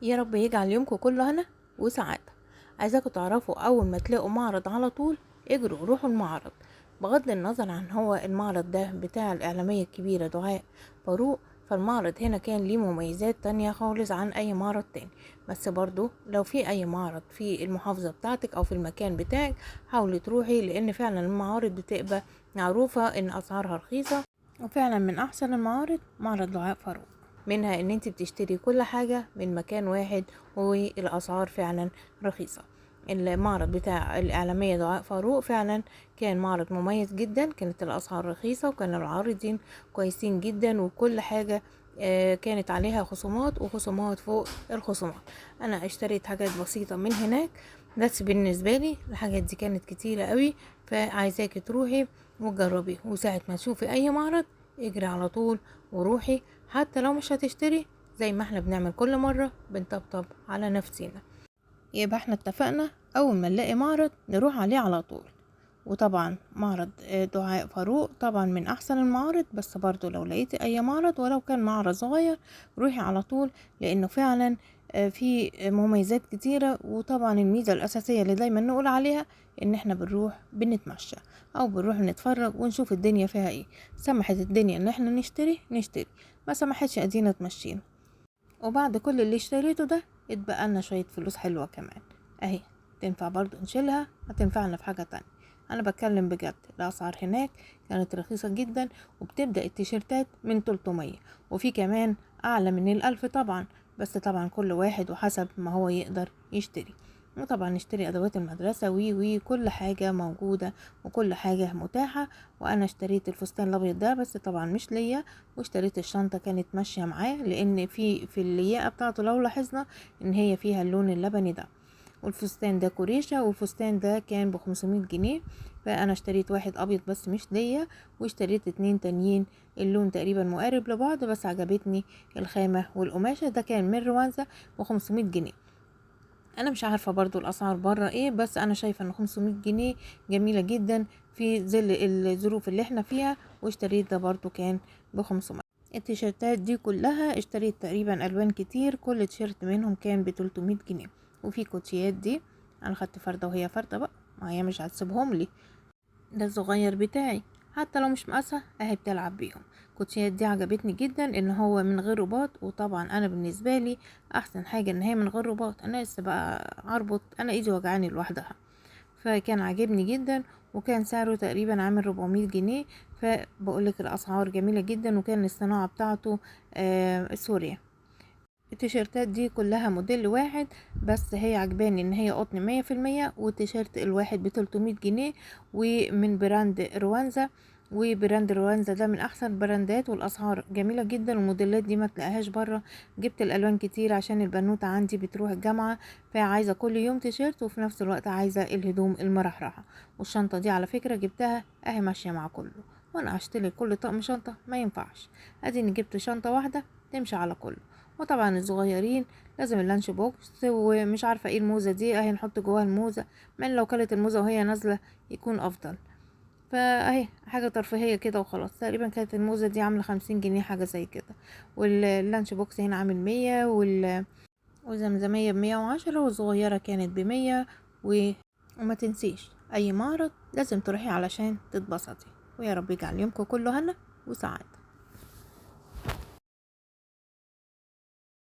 يا رب يجعل يومكم كله هنا وسعادة. عايزاكم تعرفوا أول ما تلاقوا معرض على طول اجروا روحوا المعرض. بغض النظر عن هو المعرض ده بتاع الإعلامية الكبيرة دعاء فاروق، فالمعرض هنا كان ليه مميزات تانية خالص عن أي معرض تاني. بس برضو لو في أي معرض في المحافظة بتاعتك أو في المكان بتاعك حاولي تروحي، لأن فعلا المعارض بتبقى معروفة إن أسعارها رخيصة، وفعلا من أحسن المعارض معرض دعاء فاروق. منها ان انت بتشتري كل حاجة من مكان واحد والاسعار فعلا رخيصة. المعرض بتاع الاعلامية دعاء فاروق فعلا كان معرض مميز جدا، كانت الاسعار رخيصة وكان العارضين كويسين جدا وكل حاجة كانت عليها خصومات وخصومات فوق الخصومات. انا اشتريت حاجات بسيطة من هناك، بس بالنسبة لي الحاجات دي كانت كتيرة قوي، فعايزاكي تروحي وتجربي، وساعة ما تشوفي اي معرض اجري على طول وروحي، حتى لو مش هتشتري زي ما احنا بنعمل كل مرة بنطبطب على نفسينا. يبقى احنا اتفقنا اول ما نلاقي معرض نروح عليه على طول. وطبعا معرض دعاء فاروق طبعا من احسن المعارض، بس برضو لو لقيتي اي معرض ولو كان معرض صغير روحي على طول، لانه فعلا في مميزات كتيرة. وطبعا الميزة الاساسية اللي دايما نقول عليها ان احنا بنروح بنتمشى او بنروح نتفرج ونشوف الدنيا فيها ايه. سمحت الدنيا ان احنا نشتري نشتري، ما سمحتش ادينا تمشينا. وبعد كل اللي اشتريته ده اتبقى لنا شوية فلوس حلوة كمان اهي، تنفع برضو نشيلها هتنفعنا في حاجة تانية. انا بتكلم بجد، الاسعار هناك كانت رخيصة جدا، وبتبدأ التيشيرتات من 300 وفي كمان اعلى من 1000 طبعا، بس طبعا كل واحد وحسب ما هو يقدر يشتري. وطبعا نشتري ادوات المدرسة وي كل حاجة موجودة وكل حاجة متاحة. وانا اشتريت الفستان الابيض ده بس طبعا مش ليا، واشتريت الشنطة كانت ماشية معاه، لان في اللياقة بتاعته لو لاحظنا ان هي فيها اللون اللبني ده. والفستان ده كوريشة، والفستان ده كان ب500 جنيه، فانا اشتريت واحد ابيض بس مش ليا، واشتريت 2 تانيين اللون تقريبا مقارب لبعض بس عجبتني الخامة والقماشة. ده كان من روانزا ب500 جنيه. انا مش عارفة برضو الاسعار برا ايه، بس انا شايفة ان 500 جنيه جميلة جدا في ظل الظروف اللي احنا فيها. واشتريت ده برضو كان ب500. التيشيرتات دي كلها اشتريت تقريبا الوان كتير، كل تيشيرت منهم كان ب300 جنيه. وفي كوتشيات دي انا خدت فردة وهي فردة بقى، ما هي مش هتسيبهم لي، ده الصغير بتاعي حتى لو مش مقاسها اهي بتلعب بيهم. الكوتشيات دي عجبتني جدا ان هو من غير رباط، وطبعا انا بالنسبه لي احسن حاجه ان هي من غير رباط، انا لسه بقى اربط، انا ايدي وجعاني لوحدها. فكان عاجبني جدا، وكان سعره تقريبا عامل 400 جنيه. فبقولك الاسعار جميله جدا، وكان الصناعه بتاعته سوريا. التيشيرتات دي كلها موديل واحد، بس هي عجباني ان هي قطن 100%، والتيشيرت الواحد ب300 جنيه ومن براند روانزا. وبراند روانزا ده من احسن البراندات، والاسعار جميله جدا، والموديلات دي ما تلاقيهاش بره. جبت الالوان كتير عشان البنوته عندي بتروح الجامعه، فعايزه كل يوم تيشيرت وفي نفس الوقت عايزه الهدوم المرحرحه. والشنطه دي على فكره جبتها اهي ماشيه مع كله، وانا هشتري كل طقم شنطه ما ينفعش، اديني جبت شنطه واحده تمشي على كله. وطبعا الصغيرين لازم اللانش بوكس، ومش عارفه ايه الموزه دي اهي نحط جواها الموزه، من لو كلت الموزه وهي نازله يكون افضل. فاهي حاجه ترفيهيه كده وخلاص. تقريبا كانت الموزه دي عامله 50 جنيه حاجه زي كده، واللانش بوكس هنا عامل 100 والزمزميه ب110، والصغيره كانت ب100 وما تنسيش اي معرض لازم تروحي علشان تتبسطي. ويا رب يجعل يومكم كله هنا وسعادة.